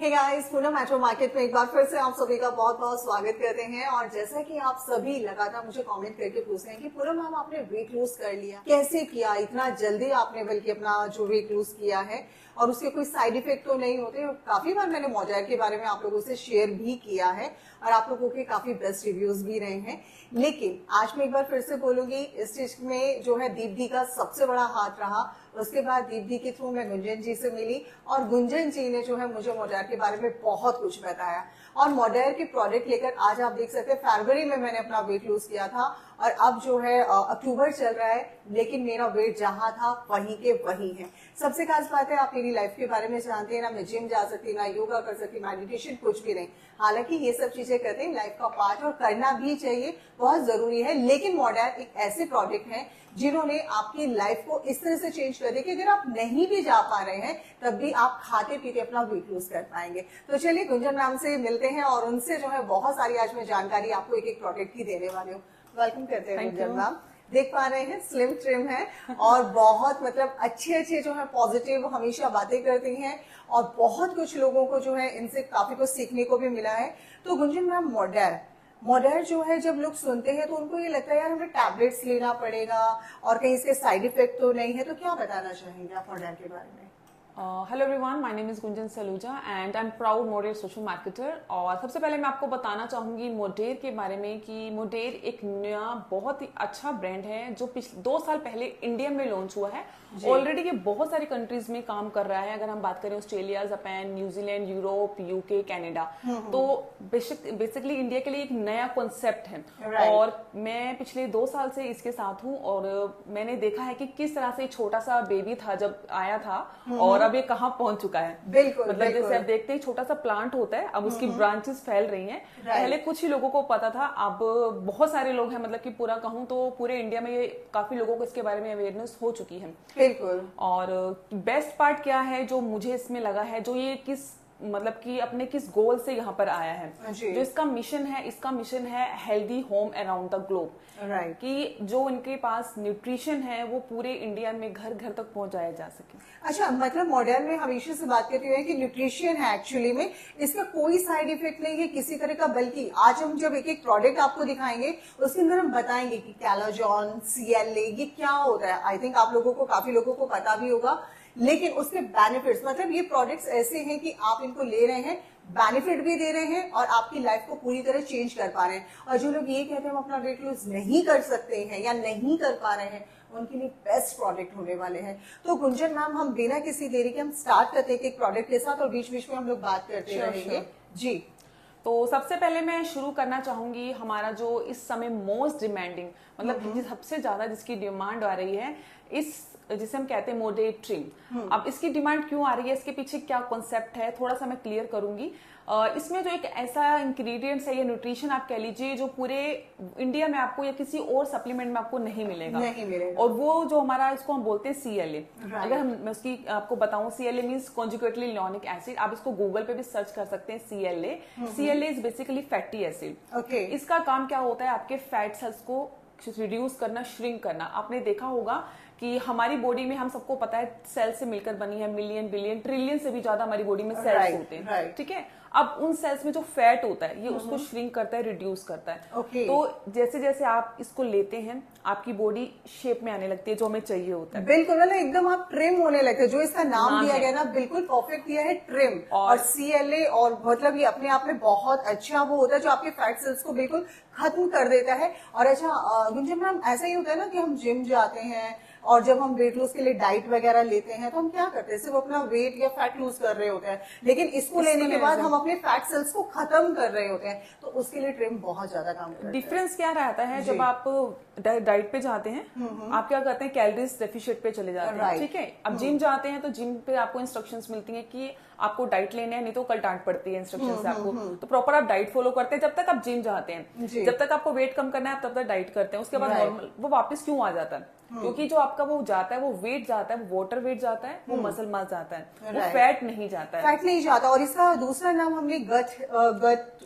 हे guys, Poonam metro market में एक बार फिर से आप सभी का बहुत बहुत स्वागत करते हैं। और जैसा कि आप सभी लगातार मुझे कमेंट करके पूछ रहे हैं कि पूनम मैम आपने वेट लूज कर लिया, कैसे किया इतना जल्दी आपने, बल्कि अपना जो वेट लूज किया है और उसके कोई साइड इफेक्ट तो नहीं होते। काफी बार मैंने मोजायर के बारे में आप लोगों से शेयर भी किया है और आप लोगों के काफी बेस्ट रिव्यूज भी रहे हैं। लेकिन आज मैं एक बार फिर से बोलूंगी, इस चीज में जो है दीप्ति का सबसे बड़ा हाथ रहा। उसके बाद दीप्ति के थ्रू मैं गुंजन जी से मिली और गुंजन जी ने जो है मुझे मोजायर के बारे में बहुत कुछ बताया। और मोजायर के प्रोडक्ट लेकर आज आप देख सकते हैं फरवरी में मैंने अपना वेट लूज किया था और अब जो है अक्टूबर चल रहा है, लेकिन मेरा वेट जहां था वहीं के वहीं है। सबसे खास बात है, आप मेरी लाइफ के बारे में जानते हैं ना, मैं जिम जा सकती, ना योगा कर सकती, मेडिटेशन कुछ भी नहीं। हालांकि ये सब चीजें करते हैं लाइफ का पार्ट और करना भी चाहिए, बहुत जरूरी है। लेकिन मोजायर एक ऐसे प्रोडक्ट है जिन्होंने आपकी लाइफ को इस तरह से चेंज कर दिया कि अगर आप नहीं भी जा पा रहे हैं तब भी आप खाते पीते अपना वेट लूज कर पाएंगे। तो चलिए गुंजन मैम से मिलते हैं और उनसे जो है बहुत सारी आज मैं जानकारी आपको एक एक प्रोडक्ट की देने वाली हूँ। वेलकम करते हैं गुंजन मैम। देख पा रहे हैं स्लिम ट्रिम है और बहुत मतलब अच्छे जो है पॉजिटिव हमेशा बातें करती हैं और बहुत कुछ लोगों को जो है इनसे काफी कुछ सीखने को भी मिला है। तो गुंजन मैम, मोडायर जो है जब लोग सुनते हैं तो उनको ये लगता है यार हमें टैबलेट्स लेना पड़ेगा और कहीं इसके साइड इफेक्ट तो नहीं है, तो क्या बताना चाहेंगे आप मोडायर के बारे में? Hello everyone, my name is Gunjan Saluja and I am proud Modere social marketer. और सबसे पहले मैं आपको बताना चाहूंगी मोडेर के बारे में कि मोडेर एक नया बहुत ही अच्छा ब्रांड है जो पिछले 2 साल पहले इंडिया में लॉन्च हुआ है। ऑलरेडी ये बहुत सारी कंट्रीज में काम कर रहा है। अगर हम बात करें Australia, Japan, New Zealand, Europe, UK, Canada, तो बेसिकली इंडिया के लिए एक नया कॉन्सेप्ट है। और मैं पिछले 2 साल से इसके साथ हूँ और मैंने देखा है कि किस तरह से छोटा सा बेबी था जब आया था और अब ये कहाँ पहुंच चुका है। बिल्कुल, मतलब जैसे आप देखते हैं छोटा सा प्लांट होता है, अब उसकी ब्रांचेस फैल रही हैं। पहले कुछ ही लोगों को पता था, अब बहुत सारे लोग हैं। मतलब कि पूरा कहूँ तो पूरे इंडिया में ये काफी लोगों को इसके बारे में अवेयरनेस हो चुकी है। बिल्कुल। और बेस्ट पार्ट क्या है जो मुझे इसमें लगा है, जो ये मतलब कि अपने किस गोल से यहाँ पर आया है, जो इसका मिशन है healthy home around the globe. Right. कि जो इनके पास न्यूट्रिशन है वो पूरे इंडिया में घर घर तक पहुंचाया जा सके। अच्छा, मतलब मॉडर्न में हमेशा से बात करते हुए कि न्यूट्रिशन है, एक्चुअली में इसका कोई साइड इफेक्ट नहीं है किसी तरह का। बल्कि आज हम जब एक एक प्रोडक्ट आपको दिखाएंगे उसके अंदर हम बताएंगे कि कैलोजॉन, CLA ये क्या होता है। आई थिंक आप लोगों को, काफी लोगों को पता भी होगा, लेकिन उसके बेनिफिट्स, मतलब ये प्रोडक्ट्स ऐसे हैं कि आप इनको ले रहे हैं, बेनिफिट भी दे रहे हैं और आपकी लाइफ को पूरी तरह चेंज कर पा रहे हैं। और जो लोग ये कहते हैं हम अपना वेट लूज नहीं कर सकते हैं या नहीं कर पा रहे हैं, उनके लिए बेस्ट प्रोडक्ट होने वाले हैं। तो गुंजन मैम, हम बिना किसी देरी के हम स्टार्ट करते हैं एक प्रोडक्ट के साथ और बीच बीच में हम लोग बात करते रहेंगे। जी। तो सबसे पहले मैं शुरू करना चाहूंगी हमारा जो इस समय मोस्ट डिमांडिंग, मतलब सबसे ज्यादा जिसकी डिमांड आ रही है, इस जिसे हम कहते हैं मोडेर ट्रिम। अब इसकी डिमांड क्यों आ रही है, इसके पीछे क्या कॉन्सेप्ट है, थोड़ा सा मैं क्लियर करूंगी। इसमें जो एक ऐसा इंग्रेडिएंट्स है या न्यूट्रिशन आप कह लीजिए जो पूरे इंडिया में आपको या किसी और सप्लीमेंट में आपको नहीं मिलेगा। और वो जो हमारा, इसको हम बोलते हैं CLA। अगर मैं उसकी आपको बताऊं, CLA मीन्स कॉन्जुगेटली लिनोलिक एसिड। आप इसको गूगल पे भी सर्च कर सकते हैं। CLA is basically fatty acid. इसका काम क्या होता है, आपके फैट सेल्स को रिड्यूस करना, श्रिंक करना। आपने देखा होगा कि हमारी बॉडी में, हम सबको पता है, सेल से मिलकर बनी है, मिलियन, बिलियन, ट्रिलियन से भी ज्यादा हमारी बॉडी में सेल्स होते हैं। ठीक है। अब उन सेल्स में जो फैट होता है ये उसको श्रिंक करता है, रिड्यूस करता है। तो जैसे जैसे आप इसको लेते हैं आपकी बॉडी शेप में आने लगती है जो हमें चाहिए होता है। बिल्कुल, मतलब एकदम आप ट्रिम होने लगते हैं। जो इसका नाम दिया गया ना, बिल्कुल परफेक्ट दिया है, ट्रिम। और CLA, और मतलब ये अपने आप में बहुत अच्छा वो होता है जो आपके फैट सेल्स को बिल्कुल खत्म कर देता है। और अच्छा गुंजन मैम, ऐसा ही होता है ना कि हम जिम जाते हैं और जब हम वेट लूज के लिए डाइट वगैरह लेते हैं तो हम क्या करते हैं, सिर्फ अपना वेट या फैट लूज कर रहे होते हैं, लेकिन इसको लेने के बाद हम अपने फैट सेल्स को खत्म कर रहे होते हैं। तो उसके लिए ट्रिम बहुत ज्यादा काम करता है। डिफरेंस क्या रहता है, जब आप डाइट पे जाते हैं आप क्या करते हैं, कैलोरीज डेफिशिएट पे चले जाते हैं। ठीक है। अब जिम जाते हैं तो जिम पे आपको इंस्ट्रक्शंस मिलती हैं कि आपको डाइट लेना है, नहीं तो कल डांट पड़ती है इंस्ट्रक्शन से आपको। तो प्रॉपर आप डाइट फॉलो करते हैं जब तक आप जिम जाते हैं। जब तक आपको वेट कम करना है तब तक डाइट करते हैं। उसके बाद नॉर्मल वो वापस क्यों आ जाता है, क्योंकि जो आपका वो जाता है, वो वेट जाता है, वो वाटर वेट जाता है, वो मसल मास जाता है, वो फैट नहीं जाता है। फैट नहीं जाता। और इसका दूसरा नाम हमने गट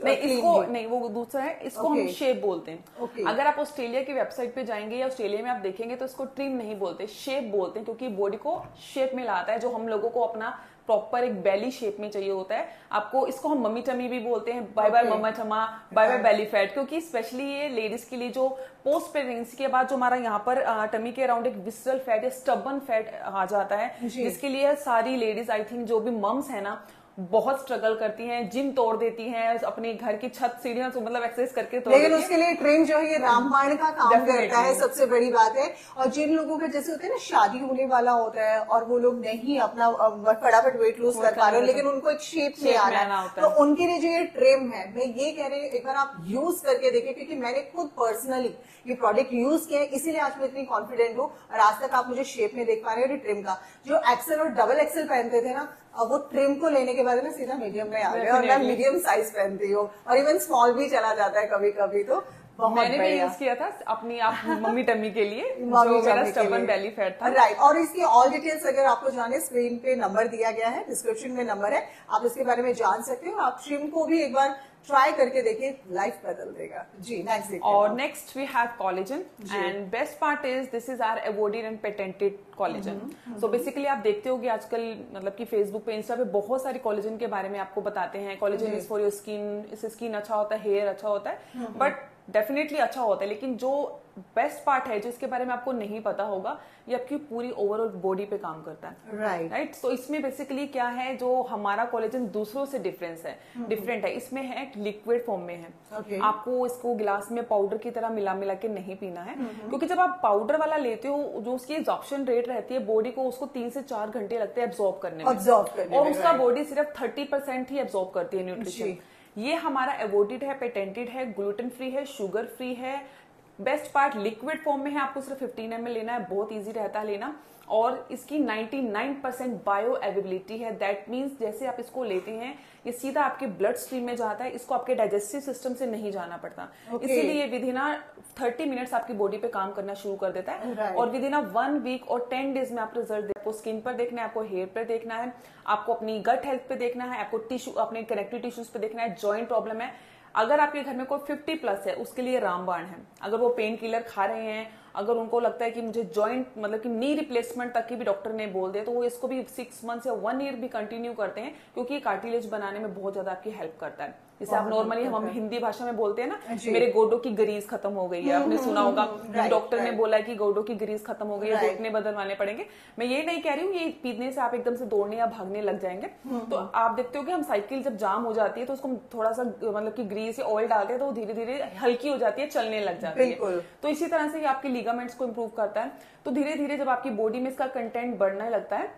नहीं, इसको नहीं, वो दूसरा है, इसको हम शेप बोलते हैं। अगर आप ऑस्ट्रेलिया की वेबसाइट पे जाएंगे या ऑस्ट्रेलिया में आप देखेंगे तो इसको ट्रिम नहीं बोलते, शेप बोलते हैं, क्योंकि बॉडी को शेप में लाता है, जो हम लोगों को अपना प्रॉपर एक बेली शेप में चाहिए होता है आपको। इसको हम मम्मी टमी भी बोलते हैं, बाय बाय मम्मा टमा, बाय बाय बेली फैट, क्योंकि स्पेशली ये लेडीज के लिए जो पोस्ट प्रेगनेंसी के बाद जो हमारा यहाँ पर टमी के अराउंड एक विसरल फैट या स्टबन फैट आ जाता है, जिसके लिए सारी लेडीज आई थिंक जो भी मम्स है ना बहुत स्ट्रगल करती हैं, जिम तोड़ देती हैं, अपने घर की छत सीढ़ियां तो मतलब एक्सरसाइज करके तोड़ लेकिन उसके लिए ट्रेन जो है ये रामबाण का काम करता है, सबसे बड़ी बात है। और जिन लोगों का जैसे होता है ना शादी होने वाला होता है और वो लोग नहीं अपना फटाफट वेट लूज कर पा रहे हो, लेकिन उनको एक शेप में आना है, तो उनके लिए जो ये ट्रिम है, मैं ये कह रही हूँ एक बार आप यूज करके देखें, क्योंकि मैंने खुद पर्सनली ये प्रोडक्ट यूज किया है, इसीलिए आज मैं इतनी कॉन्फिडेंट हूँ और आज तक आप मुझे शेप में देख पा रहे हो। ट्रिम का जो एक्सेल और डबल एक्सेल पहनते थे ना, अब वो ट्रिम को लेने के बाद ना सीधा मीडियम में आ गए और मैं मीडियम साइज पहनती हूँ और इवन स्मॉल भी चला जाता है कभी कभी। तो मैंने भी यूज किया था अपनी आप मम्मी टम्मी के लिए जो मेरा स्टबन बेली फैट था, राइट। और इसकी ऑल डिटेल्स अगर आपको जाने, स्क्रीन पे नंबर दिया गया है, डिस्क्रिप्शन में नंबर है, आप इसके बारे में जान सकते हो। आप ट्रिम को भी एक बार ट्राई करके देखिए, लाइफ बदल देगा। जी नेक्स्ट देखिए। और next we have collagen and best part is this is our awarded and patented collagen. So basically आप देखते हो कि आजकल मतलब कि फेसबुक पे, इंस्टा पे बहुत सारी कोलेजन के बारे में आपको बताते हैं। Collagen is for your skin, इससे स्किन अच्छा होता है, हेयर अच्छा होता है, बट डेफिनेटली अच्छा होता है, लेकिन जो बेस्ट पार्ट है जो इसके बारे में आपको नहीं पता होगा, ये आपकी पूरी ओवरऑल बॉडी पे काम करता है। राइट। तो इसमें बेसिकली क्या है, जो हमारा कोलेजन दूसरों से डिफरेंट है, इसमें है एक लिक्विड फॉर्म में है। आपको इसको गिलास में पाउडर की तरह मिला मिला के नहीं पीना है, क्योंकि जब आप पाउडर वाला लेते हो, जो उसकी एब्जॉर्प्शन रेट रहती है बॉडी को, उसको 3 से 4 घंटे लगते हैं एब्जॉर्ब करने में, और उसका बॉडी सिर्फ 30% ही एब्जॉर्ब करती है न्यूट्रिशन। ये हमारा अवॉर्डेड है, पेटेंटेड है, ग्लूटेन फ्री है, शुगर फ्री है। बेस्ट पार्ट लिक्विड फॉर्म में है, आपको सिर्फ 15 ml लेना है, बहुत इजी रहता है लेना, और इसकी 99% बायो अवेबिलिटी है। दैट मीन्स जैसे आप इसको लेते हैं ये सीधा आपके ब्लड स्ट्रीम में जाता है, इसको आपके डाइजेस्टिव सिस्टम से नहीं जाना पड़ता। इसीलिए ये विद इन 30 मिनट्स आपकी बॉडी पे काम करना शुरू कर देता है, और विद इन 1 वीक और 10 डेज में आप रिजल्ट आपको स्किन पर देखना है, आपको हेयर पर देखना है, आपको अपनी गट हेल्थ पे देखना है, आपको टिश्यू, अपने कनेक्टिव टिश्यूज पे देखना है, जॉइंट प्रॉब्लम है। अगर आपके घर में कोई 50+ है, उसके लिए रामबाण है। अगर वो पेन किलर खा रहे हैं, अगर उनको लगता है कि मुझे जॉइंट मतलब कि नी रिप्लेसमेंट तक की भी डॉक्टर ने बोल दिया, तो वो इसको भी 6 मंथ्स या 1 ईयर भी कंटिन्यू करते हैं, क्योंकि ये कार्टिलेज बनाने में बहुत ज्यादा आपकी हेल्प करता है। जैसे आप नॉर्मली हम हिंदी भाषा में बोलते हैं ना, मेरे गोडों की ग्रीस खत्म हो गई है, आपने सुना होगा, डॉक्टर ने बोला है कि गोडों की ग्रीस खत्म हो गई है, घुटने बदलवाने पड़ेंगे। मैं ये नहीं कह रही हूँ ये पीने से आप एकदम से दौड़ने या भागने लग जाएंगे। तो आप देखते हो कि हम साइकिल जब जाम हो जाती है तो उसको थोड़ा सा मतलब कि ग्रीस या ऑयल डालते हैं तो धीरे धीरे हल्की हो जाती है, चलने लग जाती है। तो इसी तरह से आपके लिगामेंट्स को इम्प्रूव करता है। तो धीरे धीरे जब आपकी बॉडी में इसका कंटेंट बढ़ने लगता है,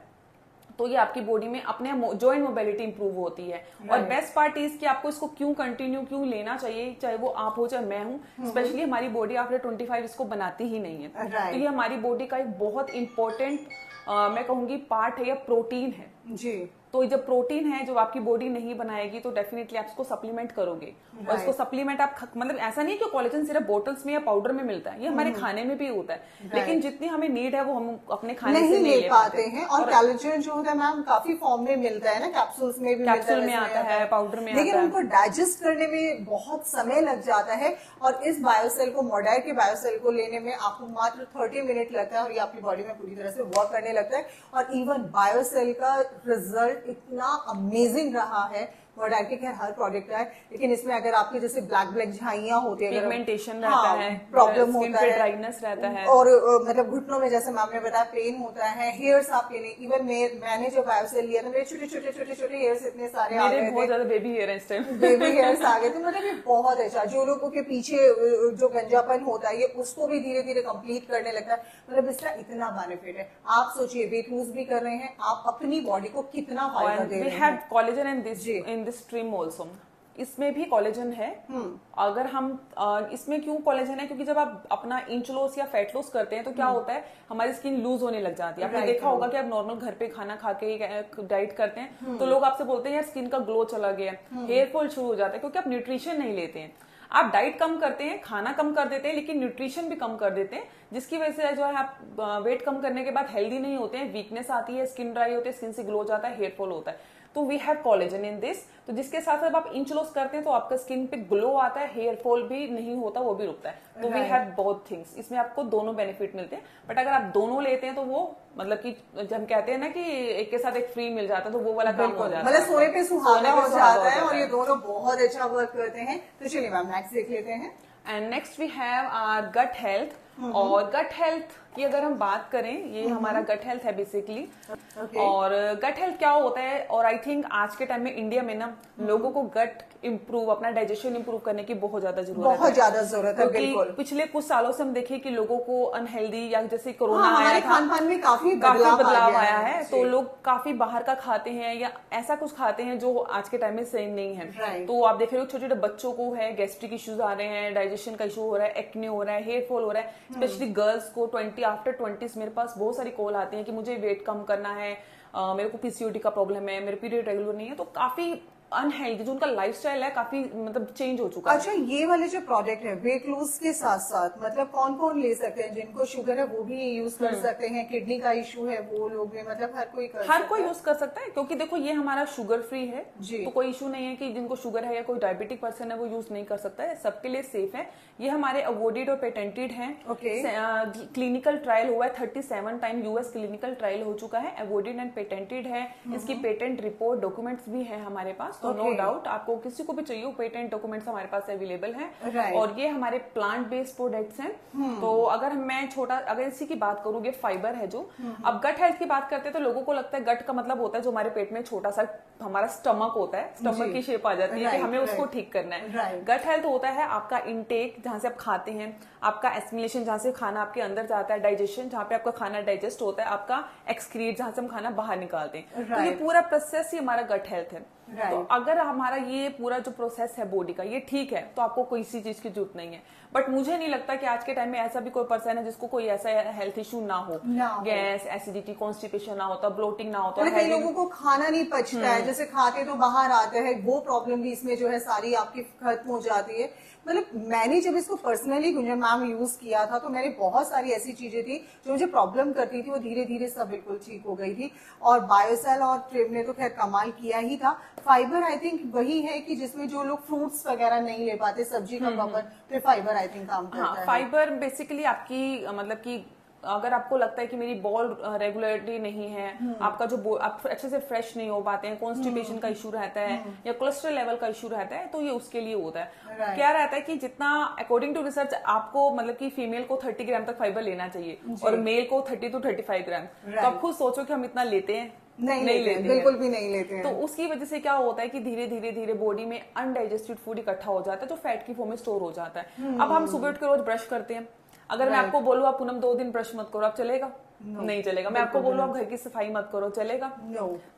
तो ये आपकी बॉडी में अपने जॉइंट मोबिलिटी इंप्रूव होती है। और बेस्ट पार्ट इज कि आपको इसको क्यों लेना चाहिए, चाहे वो आप हो चाहे मैं हूं। स्पेशली हमारी बॉडी आफ्टर 25 इसको बनाती ही नहीं है। तो ये हमारी बॉडी का एक बहुत इंपॉर्टेंट मैं कहूंगी पार्ट है या प्रोटीन है जी। तो जब प्रोटीन है जो आपकी बॉडी नहीं बनाएगी, तो डेफिनेटली आप इसको सप्लीमेंट करोगे। और इसको सप्लीमेंट आप मतलब ऐसा नहीं कि कोलेजन सिर्फ बोटल्स में या पाउडर में मिलता है, ये हमारे खाने में भी होता है, लेकिन जितनी हमें नीड है वो हम अपने खाने से नहीं ले पाते हैं। और कोलेजन जो होता है मैम काफी फॉर्म में मिलता है ना, कैप्सूल्स में भी कैप्सूल में आता है, पाउडर में, लेकिन उनको डाइजेस्ट करने में बहुत समय लग जाता है। और इस बायोसेल को, मोडायर के बायोसेल को लेने में आपको मात्र 30 मिनट लगता है और ये आपकी बॉडी में पूरी तरह से वर्क करने लगता है। और इवन बायोसेल का रिजल्ट इतना अमेजिंग रहा है। मोडायर के खैर हर प्रोडक्ट है, लेकिन इसमें अगर आपके जैसे ब्लैक झाइयां होती है, पिगमेंटेशन रहता है, प्रॉब्लम होता है, ड्राइनेस रहता है, और मतलब घुटनों में जैसे मैम ने बताया पेन होता है, हेयर्स आपके लिए, इवन मैंने जो बायोसेल लिया था मेरे छोटे छोटे हेयर्स इतने सारे आ गए थे, बहुत ज्यादा बेबी हेयर है इस टाइम, बेबी हेयर्स आ गए थे। मतलब ये बहुत अच्छा, जो लोगों के पीछे जो गंजापन होता है ये उसको भी धीरे धीरे कंप्लीट करने लगता है। मतलब इसका इतना बेनिफिट है। आप सोचिए वेट लूज भी कर रहे हैं, आप अपनी बॉडी को कितना फायदा दे रहे हैं। Collagen in this stream also, इसमें भी कोलेजन है। अगर हम इसमें क्यों कोलेजन है, क्योंकि जब आप अपना इंच लॉस या फैट लॉस करते हैं तो क्या होता है, हमारी स्किन लूज होने लग जाती है। आपने देखा होगा कि आप नॉर्मल घर पे खाना खा के डाइट करते हैं तो लोग आपसे बोलते हैं यार स्किन का ग्लो चला गया, हेयर फॉल शुरू हो जाता है, क्योंकि आप न्यूट्रिशन नहीं लेते हैं। आप डाइट कम करते हैं, खाना कम कर देते हैं, लेकिन न्यूट्रिशन भी कम कर देते हैं, जिसकी वजह से जो है आप वेट कम करने के बाद हेल्दी नहीं होते हैं, वीकनेस आती है, स्किन ड्राई होती है, स्किन से ग्लो जाता है, हेयर फॉल होता है। तो we have collagen in this, तो जिसके साथ जब आप इंच लॉस करते हैं तो आपका स्किन पे ग्लो आता है, हेयर फॉल भी नहीं होता, वो भी रुकता है। तो वी हैव बोथ थिंग्स, इसमें आपको दोनों बेनिफिट मिलते हैं। बट अगर आप दोनों लेते हैं तो वो मतलब कि जब हम कहते हैं ना कि एक के साथ एक फ्री मिल जाता है, तो वो वाला काम हो जाता है, मतलब सोने पे सुहागा हो जाता है, और ये दोनों बहुत अच्छा वर्क करते हैं। तो चलिए मैम नेक्स्ट देख लेते हैं। And next we have our gut health. और गट हेल्थ की अगर हम बात करें, ये हमारा गट हेल्थ है बेसिकली। और गट हेल्थ क्या होता है, और आई थिंक आज के टाइम में इंडिया में ना लोगों को गट इम्प्रूव, अपना डाइजेशन इम्प्रूव करने की बहुत ज्यादा जरूरत है। बिल्कुल। पिछले कुछ सालों से हम देखें कि लोगों को अनहेल्दी, या जैसे कोरोना आया था, खान पान में काफी बदलाव आया है, तो लोग काफी बाहर का खाते हैं या ऐसा कुछ खाते हैं जो आज के टाइम में सही नहीं है। तो आप देख रहे हो छोटे छोटे बच्चों को है गैस्ट्रिक इश्यूज आ रहे हैं, डाइजेशन का इशू हो रहा है, एक्ने हो रहा है, हेयर फॉल हो रहा है, स्पेशली गर्ल्स को आफ्टर 20s मेरे पास बहुत सारी कॉल आती है कि मुझे वेट कम करना है, मेरे को पीसीओडी का प्रॉब्लम है, मेरे पीरियड रेगुलर नहीं है। तो काफी अनहेल्दी जो उनका लाइफस्टाइल है काफी मतलब चेंज हो चुका है। अच्छा, ये वाले जो प्रोडक्ट है वेट लूज के साथ साथ मतलब कौन कौन ले सकते हैं? जिनको शुगर है वो भी यूज कर सकते हैं, किडनी का इशू है वो लोग भी, मतलब हर कोई यूज कर सकता है, क्योंकि देखो ये हमारा शुगर फ्री है जी। तो कोई इशू नहीं है कि जिनको शुगर है या कोई डायबिटिक पर्सन है वो यूज नहीं कर सकता है, सबके लिए सेफ है। ये हमारे अवॉर्डेड और पेटेंटेड है। क्लिनिकल ट्रायल हुआ है 37 टाइम, यूएस क्लिनिकल ट्रायल हो चुका है, अवॉर्डेड एंड पेटेंटेड है। इसकी पेटेंट रिपोर्ट डॉक्यूमेंट्स भी है हमारे पास, तो नो डाउट आपको किसी को भी चाहिए पेटेंट डॉक्यूमेंट्स हमारे पास अवेलेबल है। और ये हमारे प्लांट बेस्ड प्रोडक्ट्स हैं। तो अगर मैं अगर इसी की बात करूँ, ये फाइबर है जो, अब गट हेल्थ की बात करते हैं तो लोगों को लगता है गट का मतलब होता है जो हमारे पेट में छोटा सा हमारा स्टमक होता है, स्टमक की शेप आ जाती है कि हमें उसको ठीक करना है। गट हेल्थ होता है आपका इंटेक, जहां से आप खाते हैं, आपका एस्मिलेशन जहां से खाना आपके अंदर जाता है, डाइजेशन जहां पे आपका खाना डाइजेस्ट होता है, आपका एक्सक्रीट जहां से हम खाना बाहर निकालते हैं। तो ये पूरा प्रोसेस ही हमारा गट हेल्थ है। तो अगर हमारा ये पूरा जो प्रोसेस है बॉडी का ये ठीक है तो आपको कोई सी चीज की जरूरत नहीं है। बट मुझे नहीं लगता कि आज के टाइम में ऐसा भी कोई पर्सन है जिसको कोई ऐसा हेल्थ इशू ना हो, गैस, एसिडिटी, कॉन्स्टिपेशन ना होता, ब्लोटिंग ना होता। कई लोगों को खाना नहीं पचता है, जैसे खाते तो बाहर आते हैं, वो प्रॉब्लम भी इसमें जो है सारी आपकी खत्म हो जाती है। मतलब मैंने जब इसको पर्सनली गुंजन मैम यूज किया था तो मैंने बहुत सारी ऐसी चीजें थी जो मुझे प्रॉब्लम करती थी, वो धीरे धीरे सब बिल्कुल ठीक हो गई थी। और बायोसेल और ट्रिम ने तो खैर कमाल किया ही था। फाइबर आई थिंक वही है कि जिसमें जो लोग फ्रूट्स वगैरह नहीं ले पाते, सब्जी का प्रॉपर, तो फाइबर आई थिंक काम करता है। फाइबर बेसिकली आपकी मतलब की अगर आपको लगता है कि मेरी बॉल रेगुलरिटी नहीं है, आपका जो आप अच्छे से फ्रेश नहीं हो पाते हैं, कॉन्स्टिपेशन का इशू रहता है या कोलेस्ट्रॉल लेवल का इशू रहता है, तो ये उसके लिए होता है। क्या रहता है कि जितना अकॉर्डिंग टू रिसर्च आपको मतलब कि फीमेल को 30 ग्राम तक फाइबर लेना चाहिए और मेल को 30 to 35 ग्राम। तो आप खुद सोचो कि हम इतना लेते हैं? नहीं लेते, बिल्कुल भी नहीं लेते हैं। तो उसकी वजह से क्या होता है कि धीरे धीरे धीरे बॉडी में अनडाइजेस्टेड फूड इकट्ठा हो जाता है जो फैट की फॉर्म में स्टोर हो जाता है। अब हम सुबह उठ के रोज ब्रश करते हैं, अगर मैं आपको बोलूँ आप पूनम 2 दिन ब्रश मत करो, आप चलेगा? नहीं चलेगा। मैं आपको बोलूँ आप घर की सफाई मत करो, चलेगा?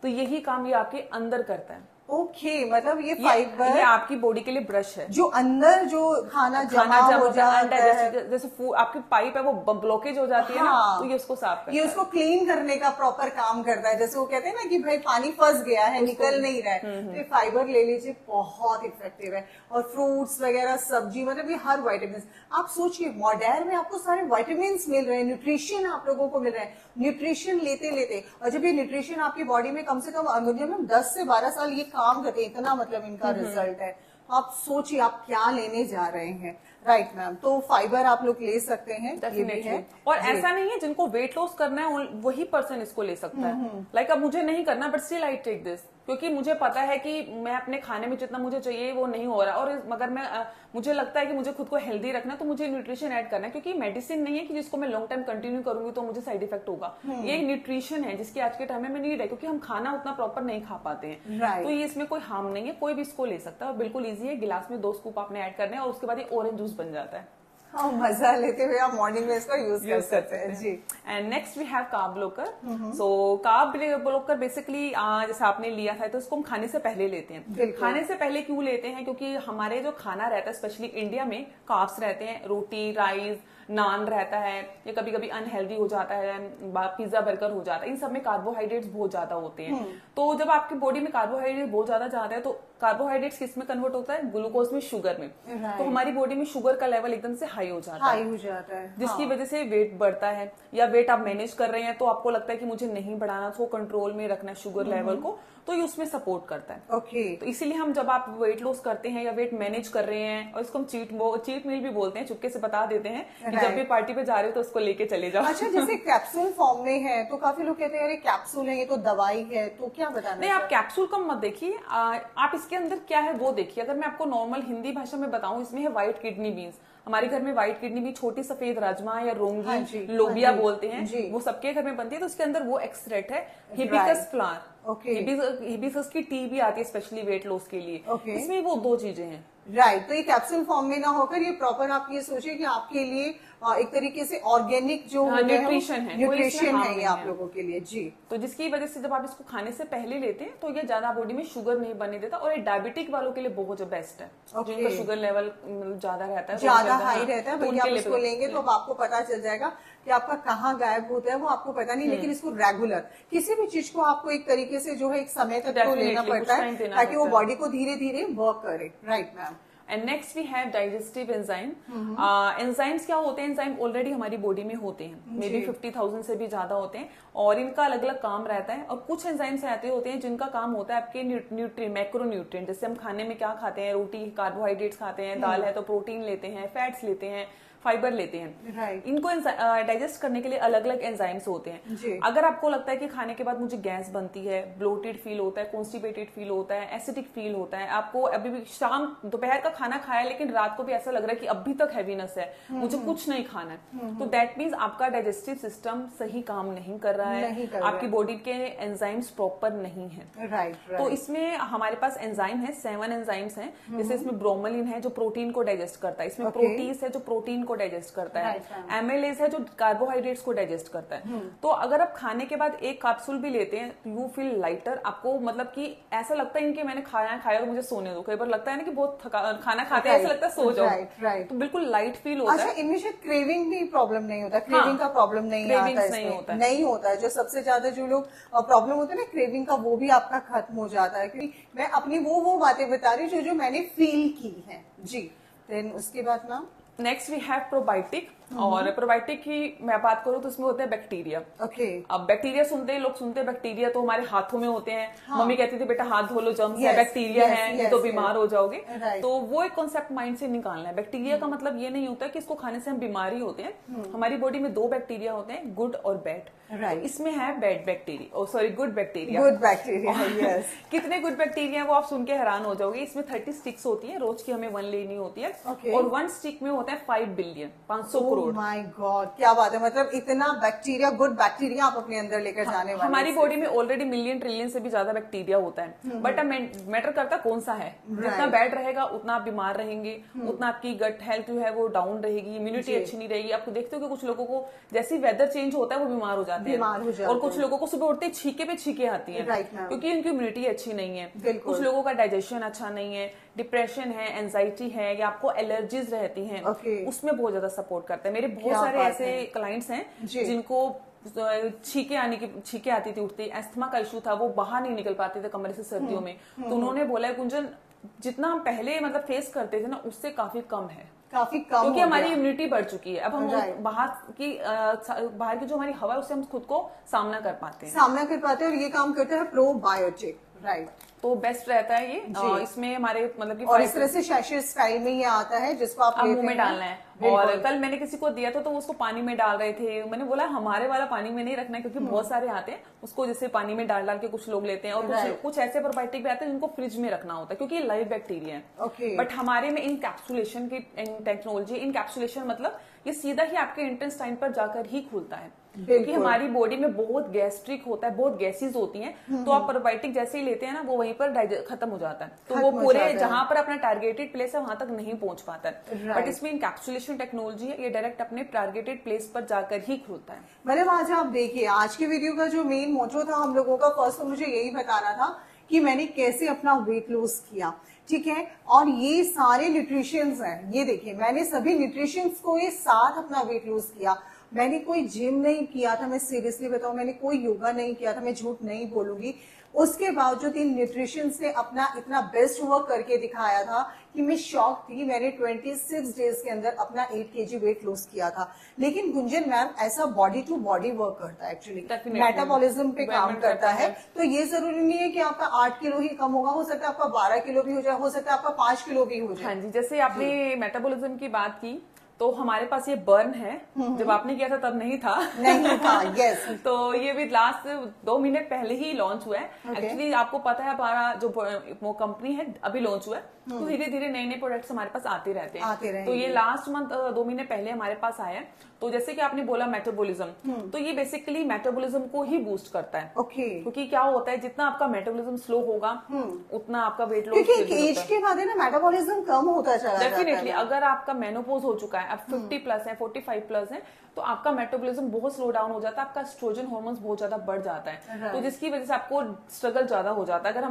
तो यही काम ये आपके अंदर करता है। ओके, मतलब ये फाइबर ये आपकी बॉडी के लिए ब्रश है, जो अंदर जो खाना जमा हो जाता है, जैसे आपकी पाइप है वो ब्लॉकेज हो जाती है ना, तो ये उसको साफ करता है, ये उसको क्लीन करने का प्रॉपर काम करता है। जैसे वो कहते हैं ना कि भाई पानी फंस गया है, निकल नहीं रहा है, तो फाइबर ले लीजिए, बहुत इफेक्टिव है। और फ्रूट्स वगैरह, सब्जी, मतलब ये हर वाइटामिन, आप सोचिए मॉडर्न में आपको सारे वाइटामिन मिल रहे हैं, न्यूट्रिशन आप लोगों को मिल रहे हैं, न्यूट्रिशन लेते लेते, और जब ये न्यूट्रिशन आपकी बॉडी में कम से कम 10 से 12 साल ये काम करते हैं, इतना मतलब इनका रिजल्ट है। आप सोचिए आप क्या लेने जा रहे हैं। राइट मैम, तो फाइबर आप लोग ले सकते हैं, ये भी है। और ऐसा नहीं है जिनको वेट लॉस करना है वही पर्सन इसको ले सकता है। लाइक अब मुझे नहीं करना but still I take this, क्योंकि मुझे पता है कि मैं अपने खाने में जितना मुझे चाहिए वो नहीं हो रहा, और मगर मुझे लगता है कि मुझे खुद को हेल्दी रखना है तो मुझे न्यूट्रिशन ऐड करना है, क्योंकि मेडिसिन नहीं है कि जिसको मैं लॉन्ग टाइम कंटिन्यू करूंगी तो मुझे साइड इफेक्ट होगा। ये न्यूट्रिशन है जिसकी आज के टाइम में नीड है, क्योंकि हम खाना उतना प्रॉपर नहीं खा पाते हैं। तो ये इसमें कोई हार्म नहीं है, कोई भी इसको ले सकता है, बिल्कुल ईजी है। गिलास में 2 स्कूप आपने ऐड करने हैं और उसके बाद ये ऑरेंज जूस बन जाता है। हाँ, मजा लेते हुए आप मॉर्निंग में इसका यूज कर सकते हैं जी। And next we have carb blocker. So carb blocker basically जैसे आपने लिया था तो इसको हम खाने से पहले लेते हैं। खाने से पहले क्यों लेते हैं? क्योंकि हमारे जो खाना रहता है स्पेशली इंडिया में कार्ब्स रहते हैं, रोटी, राइस, नान रहता है, या कभी कभी अनहेल्दी हो जाता है, पिज्जा बर्गर हो जाता है, इन सब में कार्बोहाइड्रेट्स बहुत ज्यादा होते हैं। तो जब आपकी बॉडी में कार्बोहाइड्रेट बहुत ज्यादा जाता है तो कार्बोहाइड्रेट्स किस में कन्वर्ट होता है? ग्लूकोज में, शुगर में। तो हमारी बॉडी में शुगर का लेवल एकदम से हाई हो जाता है, जिसकी वजह से वेट बढ़ता है। या वेट आप मैनेज कर रहे हैं तो आपको लगता है कि मुझे नहीं बढ़ाना, तो कंट्रोल में रखना है शुगर लेवल को, तो ये उसमें सपोर्ट करता है। ओके। तो इसीलिए हम जब आप वेट लॉस करते हैं या वेट मैनेज कर रहे हैं, और इसको हम चीट मील भी बोलते हैं, चुपके से बता देते हैं कि जब भी पार्टी पे जा रहे हो तो उसको लेके चले जाओ। अच्छा, जैसे कैप्सूल फॉर्म में है तो काफी लोग कहते हैं अरे कैप्सूल है, ये तो दवाई है, तो क्या बताना? नहीं, आप कैप्सूल कम मत देखिए, आप इसके अंदर क्या है वो देखिए। अगर मैं आपको नॉर्मल हिंदी भाषा में बताऊं, इसमें है व्हाइट किडनी बीन्स। हमारे घर में व्हाइट किडनी बीन, छोटी सफेद राजमा या रोंगी, लोबिया बोलते हैं, वो सबके घर में बनती है। तो उसके अंदर वो एक्सट्रैक्ट है, हिबिस्कस फ्लावर, हिबिस्कस की टी भी आती है स्पेशली वेट लॉस के लिए। इसमें वो 2 चीजें हैं। राइट। तो ये कैप्सूल फॉर्म में ना होकर ये प्रॉपर आप ये सोचिए कि आपके लिए एक तरीके से ऑर्गेनिक जो न्यूट्रिशन है ये आप लोगों के लिए। जी। तो जिसकी वजह से जब आप इसको खाने से पहले लेते हैं तो ये ज्यादा बॉडी में शुगर नहीं बनने देता, और ये डायबिटिक वालों के लिए बहुत बेस्ट है, जिनका शुगर लेवल ज्यादा रहता है, ज्यादा हाई रहता है, बल्कि आप इसको लेंगे तो आपको पता चल जाएगा कि आपका कहाँ गायब होता है वो आपको पता नहीं, लेकिन इसको रेगुलर किसी भी चीज को आपको एक तरीके से जो है एक समय तक तो लेना पड़ता है ताकि वो बॉडी को धीरे धीरे वर्क करे। Right ma'am. And next we have digestive enzyme. Enzymes क्या होते हैं? एंजाइम ऑलरेडी हमारी बॉडी में होते हैं, मे बी 50,000 से भी ज्यादा होते हैं, और इनका अलग अलग काम रहता है। और कुछ एंजाइम्स ऐसे होते हैं जिनका काम होता है आपके न्यूट्रिएंट, मैक्रो न्यूट्रिएंट। जैसे हम खाने में क्या खाते हैं, रोटी कार्बोहाइड्रेट्स खाते हैं, दाल है तो प्रोटीन लेते हैं, फैट्स लेते हैं, फाइबर लेते हैं। इनको डाइजेस्ट करने के लिए अलग अलग एंजाइम्स होते हैं। अगर आपको लगता है कि खाने के बाद मुझे गैस बनती है, ब्लोटेड फील होता है, कॉन्स्टिपेटेड फील होता है, एसिडिक फील होता है, आपको अभी भी दोपहर का खाना खाया लेकिन रात को भी ऐसा लग रहा है कि अभी तक हैवीनेस है, मुझे कुछ नहीं खाना है, तो दैट मीन्स आपका डाइजेस्टिव सिस्टम सही काम नहीं कर रहा है, आपकी बॉडी के एंजाइम्स प्रॉपर नहीं है। तो इसमें हमारे पास एंजाइम है, 7 एंजाइम्स हैं। जैसे इसमें ब्रोमोलिन है जो प्रोटीन को डाइजेस्ट करता है, इसमें प्रोटीज है जो प्रोटीन को डाइजेस्ट करता है, एमिलेज है जो कार्बोहाइड्रेट्स को डाइजेस्ट करता है। तो अगर आप खाने के बाद एक कैप्सूल भी लेते हैं, यू फील लाइटर। आपको मतलब कि ऐसा लगता है कि मैंने खाया तो मुझे सोने दो। कई बार लगता है ना कि बहुत खाना खाते हैं ऐसा लगता है सो जाओ, तो बिल्कुल लाइट फील होता है। इनमें शायद क्रेविंग भी प्रॉब्लम नहीं होता, क्रेविंग का प्रॉब्लम नहीं होता है। जो सबसे ज्यादा जो लोग प्रॉब्लम होता है ना क्रेविंग का, वो भी आपका खत्म हो जाता है। क्योंकि मैं अपनी वो बातें बता रही हूँ जो मैंने फील की है। जी। देन उसके बाद ना नेक्स्ट वी हैव प्रोबायोटिक। और प्रोबायोटिक की मैं बात करूं तो उसमें होते हैं बैक्टीरिया। अब बैक्टीरिया सुनते हैं बैक्टीरिया तो हमारे हाथों में होते हैं। मम्मी कहती थी बेटा हाथ धो लो, जर्म्स है, बैक्टीरिया है, तो बीमार हो जाओगे। तो वो एक कॉन्सेप्ट माइंड से निकालना है। बैक्टीरिया का मतलब ये नहीं होता कि इसको खाने से हम बीमारी होते हैं। हमारी बॉडी में 2 बैक्टीरिया होते हैं, गुड और बैड। इसमें है bad bacteria, sorry good bacteria. कितने गुड बैक्टीरिया वो आप सुन के हैरान हो जाओगे। इसमें 30 स्टिक्स होती है, रोज की हमें 1 लेनी होती है, और 1 स्टिक में होता है 5 बिलियन, 500 करोड़। माय गॉड, क्या बात है। मतलब इतना बैक्टीरिया, गुड बैक्टीरिया आप अपने अंदर लेकर जाने वाले। हमारी बॉडी में ऑलरेडी मिलियन ट्रिलियन से भी ज्यादा बैक्टीरिया होता है, बट मैटर करता कौन सा है। जितना बैड रहेगा उतना आप बीमार रहेंगे, उतना आपकी गट हेल्थ जो है वो डाउन रहेगी, इम्यूनिटी अच्छी नहीं रहेगी। आपको देखते हो कि कुछ लोगों को जैसे वेदर चेंज होता है वो बीमार हो जाते हैं, और कुछ लोगों को सुबह उठते छींके पे छींके आती है, क्योंकि उनकी इम्यूनिटी अच्छी नहीं है। कुछ लोगों का डाइजेशन अच्छा नहीं है, डिप्रेशन है, एंजाइटी है, या आपको एलर्जीज रहती हैं, उसमें बहुत ज्यादा सपोर्ट करता है। मेरे बहुत सारे ऐसे क्लाइंट्स हैं जिनको छींके आती थी उठती, एस्थमा का इशू था, वो बाहर नहीं निकल पाते थे कमरे से सर्दियों में। तो उन्होंने बोला गुंजन जितना हम पहले मतलब फेस करते थे ना उससे काफी कम है, क्योंकि हमारी इम्यूनिटी बढ़ चुकी है। अब हम बाहर की जो हमारी हवा है उससे हम खुद को सामना कर पाते हैं, और ये काम करते हैं प्रोबायोटिक। राइट। तो बेस्ट रहता है ये। इसमें हमारे मतलब कि और इस तरह से शैशे स्टाइल में ये आता है जिसको आप मुंह में डालना है। और कल मैंने किसी को दिया था तो उसको पानी में डाल रहे थे। मैंने बोला हमारे वाला पानी में नहीं रखना है, क्योंकि बहुत सारे आते हैं उसको जैसे पानी में डाल के कुछ लोग लेते हैं, और कुछ ऐसे प्रोबायोटिक भी आते हैं जिनको फ्रिज में रखना होता है, क्योंकि ये लाइव बैक्टीरिया है। बट हमारे में इनकैप्सुलेशन की टेक्नोलॉजी, इनकैप्सुलेशन मतलब ये सीधा ही आपके इंटेस्टाइन पर जाकर ही खुलता है, क्योंकि हमारी बॉडी में बहुत गैस्ट्रिक होता है, बहुत गैसेस होती हैं। तो आप प्रोबायोटिक जैसे ही लेते हैं ना वो वहीं पर खत्म हो जाता है, तो वो पूरे जहां पर अपना टारगेटेड प्लेस है वहां तक नहीं पहुंच पाता है। बट इसमें इनकैप्सुलेशन टेक्नोलॉजी है, ये डायरेक्ट अपने टारगेटेड प्लेस पर जाकर ही खुलता है। मतलब आज आप देखिए आज की वीडियो का जो मेन मोटो था हम लोगों का, फर्स्ट तो मुझे यही बताना था कि मैंने कैसे अपना वेट लॉस किया, ठीक है। और ये सारे न्यूट्रिशंस हैं, ये देखिए मैंने सभी न्यूट्रिशंस को ये साथ अपना वेट लॉस किया। मैंने कोई जिम नहीं किया था, मैं सीरियसली बताऊं, मैंने कोई योगा नहीं किया था, मैं झूठ नहीं बोलूंगी। उसके बावजूद इन न्यूट्रिशन से अपना इतना बेस्ट वर्क करके दिखाया था कि मैं शॉक थी। मैंने 26 डेज के अंदर अपना 8 kg वेट लॉस किया था। लेकिन गुंजन मैम, ऐसा बॉडी टू बॉडी वर्क करता है, एक्चुअली मेटाबॉलिज्म पे काम करता है। तो ये जरूरी नहीं है कि आपका 8 किलो ही कम होगा, हो सकता है आपका 12 किलो भी हो जाए, हो सकता है आपका 5 किलो भी हो जाए। हाँ जी, जैसे आपने मेटाबॉलिज्म की बात की, तो हमारे पास ये बर्न है, जब आपने किया था तब नहीं था। यस। तो ये भी लास्ट 2 महीने पहले ही लॉन्च हुआ है। एक्चुअली आपको पता है हमारा जो वो कंपनी है अभी लॉन्च हुआ है, तो धीरे धीरे नए नए प्रोडक्ट्स हमारे पास आते रहते हैं। तो ये लास्ट मंथ 2 महीने पहले हमारे पास आया है। तो जैसे कि आपने बोला मेटाबॉलिज्म, तो ये बेसिकली मेटाबॉलिज्म को ही बूस्ट करता है। क्योंकि क्या होता है, जितना आपका मेटाबॉलिज्म स्लो होगा उतना आपका वेट लॉस, क्योंकि एज के बाद है ना मेटाबॉलिज्म कम होता चला जाता है। डेफिनेटली अगर आपका मेनोपॉज हो चुका है, अब 50 प्लस है, 45 प्लस है, तो आपका मेटाबॉलिज्म बहुत स्लो डाउन हो जाता है, आपका एस्ट्रोजन हार्मोन्स बहुत ज्यादा बढ़ जाता है। तो जिसकी वजह से आपको स्ट्रगल ज्यादा हो जाता है। अगर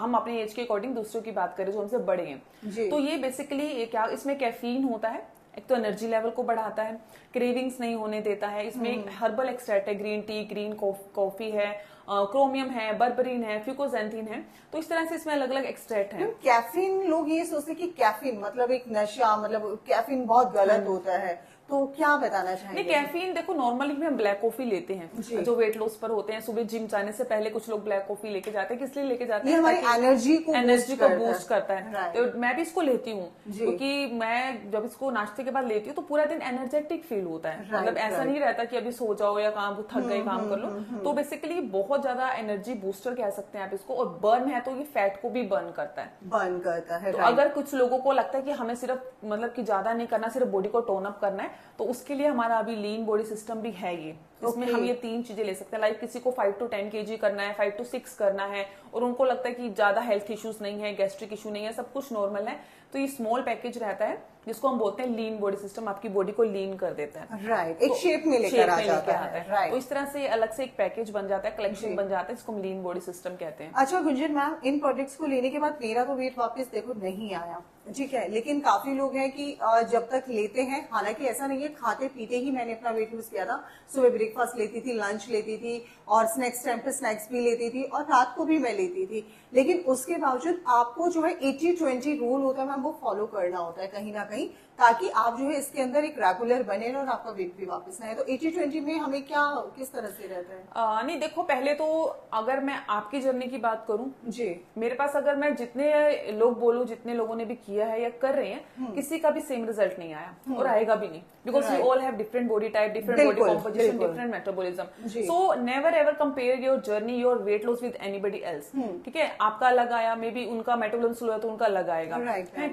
हम अपने एज के अकॉर्डिंग दूसरों की बात करें जो हमसे बड़े हैं, तो ये बेसिकली क्या, इसमें कैफीन होता है, एक तो एनर्जी लेवल को बढ़ाता है, क्रेविंग्स नहीं होने देता है। इसमें हर्बल एक्सट्रैक्ट है, ग्रीन टी, ग्रीन कॉफी है, क्रोमियम है, बर्बरीन है, फ्यूकोजेंथिन है। तो इस तरह से इसमें अलग अलग एक्सट्रैक्ट है। कैफीन, लोग ये सोचते कि कैफीन मतलब एक नशा, मतलब कैफीन बहुत गलत होता है, तो क्या बताना चाहेंगे? नहीं, कैफीन देखो, नॉर्मली भी हम ब्लैक कॉफी लेते हैं जो वेट लॉस पर होते हैं। सुबह जिम जाने से पहले कुछ लोग ब्लैक कॉफी लेके जाते हैं, किस लिए लेके जाते हैं? हमारी एनर्जी को बूस्ट करता है। तो मैं भी इसको लेती हूँ, क्योंकि मैं जब इसको नाश्ते के बाद लेती हूँ तो पूरा दिन एनर्जेटिक फील होता है। मतलब ऐसा नहीं रहता कि अभी सो जाओ या काम थक गए, काम कर लो। तो बेसिकली बहुत ज्यादा एनर्जी बूस्टर कह सकते हैं आप इसको। और बर्न है तो ये फैट को भी बर्न करता है। तो अगर कुछ लोगों को लगता है कि हमें सिर्फ मतलब कि ज्यादा नहीं करना, सिर्फ बॉडी को टोन अप करना है, तो उसके लिए हमारा अभी लीन बॉडी सिस्टम भी है ये। इसमें हम ये 3 चीजें ले सकते हैं। लाइक किसी को 5 to 10 kg करना है, 5 to 6 करना है, और उनको लगता है कि ज्यादा हेल्थ इश्यूज नहीं है, गैस्ट्रिक इशू नहीं है, सब कुछ नॉर्मल है, तो ये स्मॉल पैकेज रहता है जिसको हम बोलते हैं लीन बॉडी सिस्टम। आपकी बॉडी को लीन कर देता है, राइट, एक शेप में लेकर आ जाता है। तो इस तरह से अलग से एक पैकेज बन जाता है, कलेक्शन बन जाता है, जिसको हम लीन बॉडी सिस्टम कहते हैं। अच्छा गुंजन मैम, इन प्रोडक्ट्स को लेने के बाद मेरा तो वेट वापस देखो नहीं आया, ठीक है, लेकिन काफी लोग हैं कि जब तक लेते हैं, हालांकि ऐसा नहीं है, खाते पीते ही मैंने अपना वेट लूज किया था। सुबह ब्रेकफास्ट लेती थी, लंच लेती थी, और स्नैक्स टाइम पे स्नैक्स भी लेती थी, और रात को भी मैं लेती थी। लेकिन उसके बावजूद आपको जो है 80-20 रूल होता है मैम, वो फॉलो करना होता है कहीं ना कहीं, ताकि आप जो है इसके अंदर एक रेगुलर बने और आपका वेट भी वापस आए। तो 80-20 में हमें क्या, किस तरह से रहता है? नहीं देखो, पहले तो अगर मैं आपकी जर्नी की बात करूं जी, मेरे पास अगर मैं जितने लोग बोलूं, जितने लोगों ने भी किया है या कर रहे हैं, किसी का भी सेम रिजल्ट नहीं आया और आएगा भी नहीं, because we all have different body type, different body composition, different metabolism. So never ever compare your journey, your weight loss with anybody else. ठीक है, आपका अलग आया, मे बी उनका मेटाबॉलिज्म स्लो है तो उनका अलग आएगा,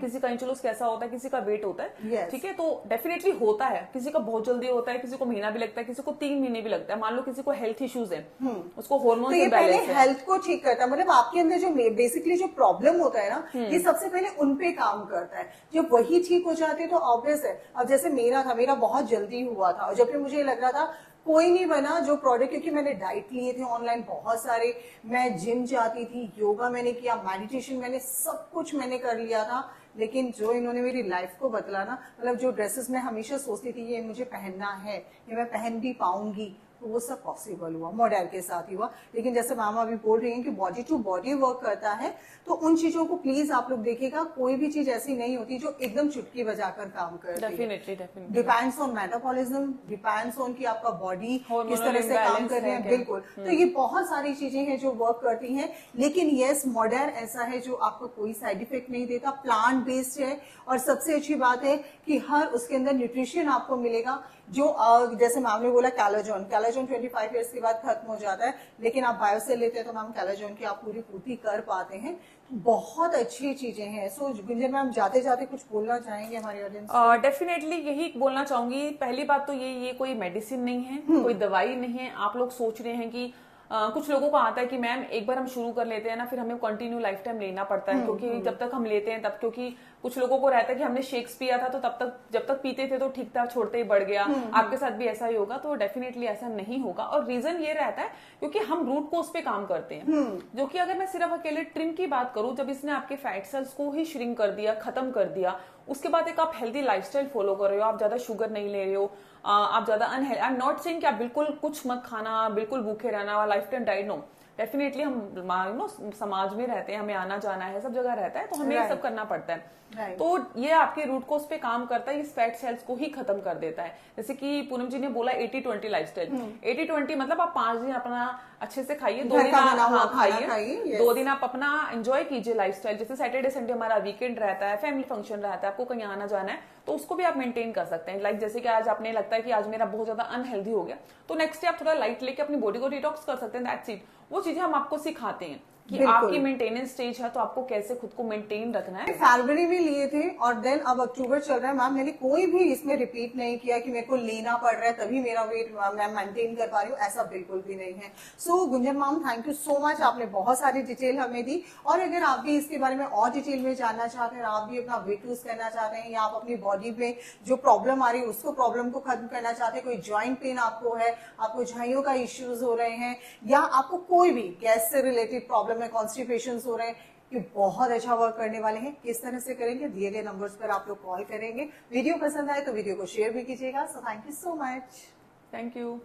किसी का इंच लॉस कैसा होता है, किसी का वेट होता है, ठीक है। तो डेफिनेटली होता है, किसी का बहुत जल्दी होता है, किसी को महीना भी लगता है, किसी को 3 महीने भी लगता है। मान लो किसी को हेल्थ इश्यूज है, उसको हार्मोन इम्बैलेंस है, हेल्थ को ठीक करता है, मतलब आपके अंदर जो बेसिकली जो प्रॉब्लम होता है ना, ये सबसे पहले उन पे काम करता है। जब वही ठीक हो जाते तो ऑब्वियस है। अब जैसे मेरा था, मेरा बहुत जल्दी हुआ था, और जब भी मुझे लग रहा था कोई नहीं बना जो प्रोडक्ट, क्योंकि मैंने डाइट लिए थे ऑनलाइन बहुत सारे, मैं जिम जाती थी, योगा मैंने किया, मेडिटेशन मैंने, सब कुछ मैंने कर लिया था, लेकिन जो इन्होंने मेरी लाइफ को बदला ना, मतलब जो ड्रेसेस मैं हमेशा सोचती थी ये मुझे पहनना है, ये मैं पहन भी पाऊंगी, तो वो सब पॉसिबल हुआ, मॉडर्न के साथ ही हुआ। लेकिन जैसे मामा अभी बोल रही हैं कि बॉडी टू बॉडी वर्क करता है, तो उन चीजों को प्लीज आप लोग देखिएगा, कोई भी चीज ऐसी नहीं होती जो एकदम चुटकी बजाकर काम करती है। Definitely depends on metabolism, depends on कि आपका बॉडी किस तरह से काम कर रहे हैं, बिल्कुल। तो ये बहुत सारी चीजें हैं जो वर्क करती हैं, लेकिन यस, मॉडर्न ऐसा है जो आपको कोई साइड इफेक्ट नहीं देता, प्लांट बेस्ड है, और सबसे अच्छी बात है कि हर उसके अंदर न्यूट्रिशन आपको मिलेगा। जो जैसे मैम ने बोला कैलोजोन 25 ईयर्स के बाद खत्म हो जाता है, लेकिन आप बायोसेल लेते हैं तो मैम कैलोजोन की आप पूरी पूर्ति कर पाते हैं। बहुत अच्छी चीजें हैं। सो गुंजन मैम, जाते जाते कुछ बोलना चाहेंगे हमारी ऑडियंस? डेफिनेटली यही बोलना चाहूंगी। पहली बात तो ये कोई मेडिसिन नहीं है, कोई दवाई नहीं है। आप लोग सोच रहे हैं कि कुछ लोगों को आता है कि मैम एक बार हम शुरू कर लेते हैं ना, फिर हमें कंटिन्यू लाइफ टाइम लेना पड़ता है, क्योंकि जब तक हम लेते हैं तब, क्योंकि कुछ लोगों को रहता है कि हमने शेक्स पिया था तो तब तक, जब तक पीते थे तो ठीक था, छोड़ते ही बढ़ गया, आपके साथ भी ऐसा ही होगा। तो डेफिनेटली ऐसा नहीं होगा, और रीजन ये रहता है क्योंकि हम रूट कोज पे काम करते हैं, जो कि अगर मैं सिर्फ अकेले ट्रिम की बात करूं, जब इसने आपके फैट सेल्स को ही श्रिंक कर दिया, खत्म कर दिया, उसके बाद एक आप हेल्दी लाइफस्टाइल फॉलो कर रहे हो, आप ज्यादा शुगर नहीं ले रहे हो, आप ज्यादा unhealthy, I am not saying कि आप बिल्कुल कुछ मत खाना, बिल्कुल भूखे रहना, lifetime diet, no, definitely हम समाज में रहते हैं, हमें आना जाना है, सब जगह रहता है, तो हमें ये सब करना पड़ता है। तो ये आपके रूट कोज पे काम करता है, इस फैट सेल्स को ही खत्म कर देता है। जैसे कि पूनम जी ने बोला 80-20 लाइफस्टाइल। 80-20 मतलब आप 5 दिन अपना अच्छे से खाइए, 2 दिन आप खाइए, 2 दिन आप अपना एंजॉय कीजिए लाइफस्टाइल। जैसे सैटरडे संडे हमारा वीकेंड रहता है, फैमिली फंक्शन रहता है, आपको कहीं आना जाना है, तो उसको भी आप मेंटेन कर सकते हैं। लाइक जैसे कि आज आपने लगता है कि आज मेरा बहुत ज्यादा अनहेल्दी हो गया, तो नेक्स्ट डे आप थोड़ा लाइट लेके अपनी बॉडी को डिटॉक्स कर सकते हैं। That's it. वो चीजें हम आपको सिखाते हैं कि आपकी मेंटेनेंस स्टेज है, तो आपको कैसे खुद को मेंटेन रखना है। फरवरी में लिए थे और देन अब अक्टूबर चल रहा है मैम, मैंने कोई भी इसमें रिपीट नहीं किया कि मेरे को लेना पड़ रहा है तभी मेरा वेट मैं मेंटेन कर पा रही हूँ, ऐसा बिल्कुल भी नहीं है। So Gunjan ma'am, thank you so much, आपने बहुत सारी डिटेल हमें दी। और अगर आप भी इसके बारे में और डिटेल में जानना चाहते हैं, आप भी अपना वेट लूज करना चाहते हैं, या आप अपनी बॉडी में जो प्रॉब्लम आ रही है उसको प्रॉब्लम को खत्म करना चाहते हैं, कोई ज्वाइंट पेन आपको है, आपको झाइयों का इश्यूज हो रहे हैं, या आपको कोई भी गैस से रिलेटेड प्रॉब्लम है, कॉन्स्टिपेशन हो रहे हैं, ये बहुत अच्छा वर्क करने वाले हैं। किस तरह से करेंगे, दिए गए नंबर्स पर आप लोग कॉल करेंगे। वीडियो पसंद आए तो वीडियो को शेयर भी कीजिएगा। So thank you so much. Thank you.